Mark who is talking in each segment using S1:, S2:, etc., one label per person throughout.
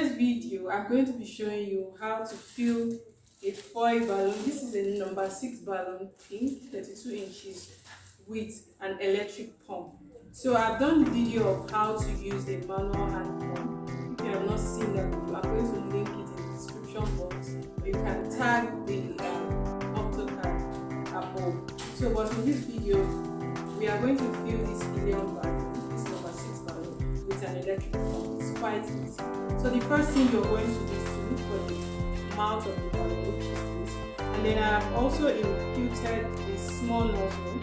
S1: today's video, I'm going to be showing you how to fill a foil balloon. This is a number 6 balloon, pink, 32 inches, with an electric pump. So I've done the video of how to use a manual hand pump. If you have not seen that video, I'm going to link it in the description box. You can tag the AutoCAD above. So but in this video, we are going to fill this helium balloon, this number 6 balloon, with an electric pump. It's quite easy. So the first thing you're going to do is to look for the mouth of the balloon, which is this. And then I have also imputed a small nozzle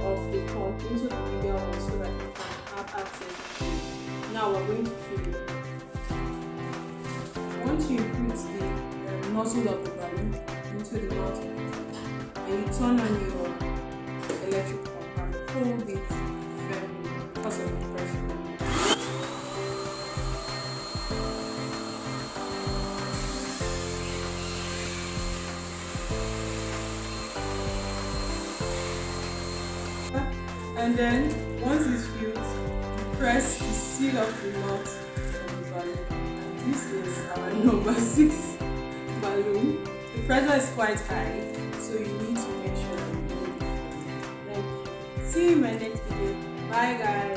S1: of the pump into the bigger one so that you can have access to it. Now we're going to fill it. Once you put the nozzle of the balloon into the mouth of the balloon, and you turn on your electric pump and hold it firmly because of the pressure. And then, once it's filled, you press the seal of the mouth of the balloon. And this is our number 6 balloon. The pressure is quite high, so you need to make sure that you hold it. Thank you. See you in my next video. Bye guys.